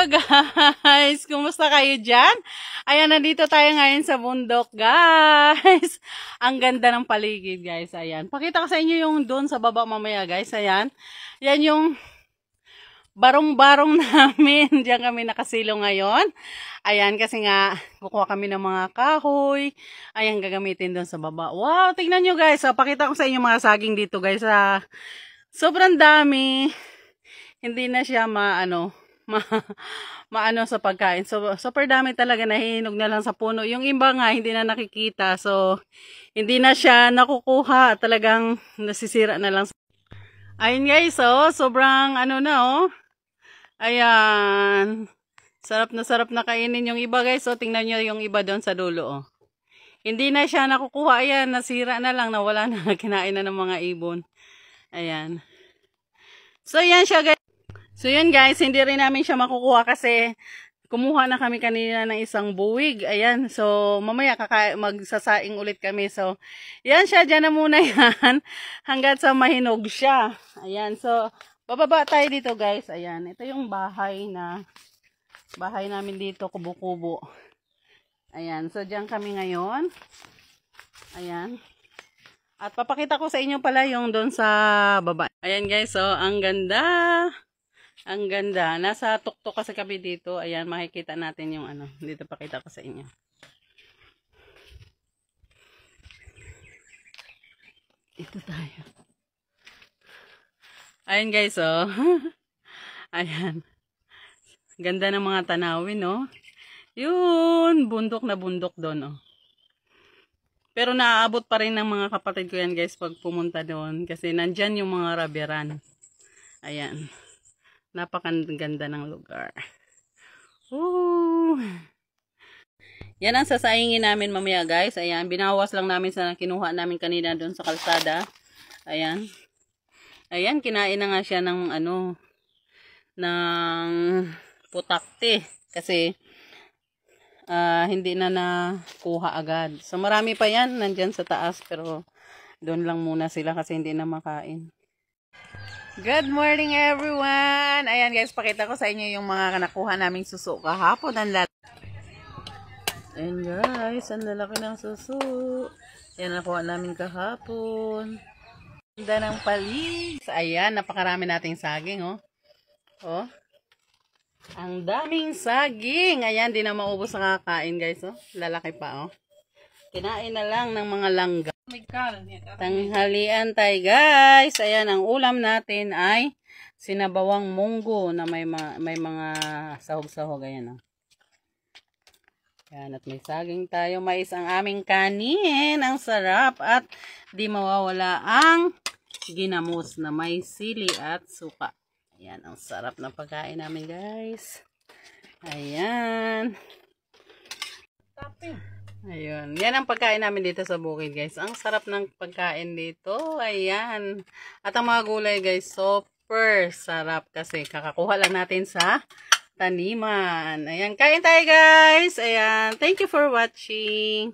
guys! Kumusta kayo dyan? Ayan, nandito tayo ngayon sa bundok, guys. Ang ganda ng paligid, guys. Ayan. Pakita ko sa inyo yung doon sa baba mamaya, guys. Ayan. Yan yung barong-barong namin. Diyan kami nakasilo ngayon. Ayan, kasi nga, kukuha kami ng mga kahoy. Ayan, gagamitin doon sa baba. Wow, tingnan nyo, guys. So, pakita ko sa inyo mga saging dito, guys. Sobrang dami. Hindi na siya maano sa pagkain. So, super dami talaga, nahihinog na lang sa puno. Yung iba nga, hindi na nakikita. So, hindi na siya nakukuha. Talagang nasisira na lang. Ayun guys, sobrang Ayan. Sarap na kainin yung iba guys. So, tingnan nyo yung iba doon sa dulo. Hindi na siya nakukuha. Ayan, nasira na lang. Nawala na. Kinain na ng mga ibon. Ayan. So, yan siya guys. So, yun guys, hindi rin namin siya makukuha kasi kumuha na kami kanina ng isang buwig. Ayan, so mamaya magsasaing ulit kami. So, yan siya, dyan na muna yan hanggat sa mahinog siya. Ayan, so bababa tayo dito guys. Ayan, ito yung bahay namin dito, kubo-kubo. Ayan, so dyan kami ngayon. Ayan. At papakita ko sa inyo pala yung doon sa baba. Ayan guys, so ang ganda. Ang ganda. Nasa tuktok kasi kami dito. Ayan, makikita natin yung dito pakita ko sa inyo. Ito tayo. Ayan guys, Ayan. Ganda ng mga tanawin, Yun, bundok na bundok doon, Pero naaabot pa rin ng mga kapatid ko yan guys pag pumunta doon. Kasi nandyan yung mga raberan. Ayan. Napakaganda ng lugar. Ooh. Yan ang sasaingin namin mamaya guys. Ayan, binawas lang namin sa kinuha namin kanina doon sa kalsada. Ayan. Ayan, kinain na nga siya ng ng putakte. Kasi hindi na nakuha agad. So marami pa yan nandyan sa taas. Pero doon lang muna sila kasi hindi na makain. Good morning everyone! Ayan guys, pakita ko sa inyo yung mga nakuha naming suso kahapon. Ayan guys, ang lalaki ng suso. Ayan, nakuha namin kahapon. Ganda ng palig. Ayan, napakarami nating saging, Ang daming saging. Ayan, di na maubos ang kakain guys, Lalaki pa, Kinain na lang ng mga langga. Tanghalian tayo guys. Ayan, ang ulam natin ay sinabawang munggo na may mga sahog-sahog. Ayan, Ayan, at may saging tayo. Mais ang aming kanin. Ang sarap at di mawawala ang ginamos na may sili at suka. Ayan, ang sarap na pagkain namin guys. Ayan. Ayun. Yan ang pagkain namin dito sa bukid, guys. Ang sarap ng pagkain dito. Ayan. At ang mga gulay, guys, super sarap kasi kakakuha lang natin sa taniman. Ayan. Kain tayo, guys. Ayan. Thank you for watching.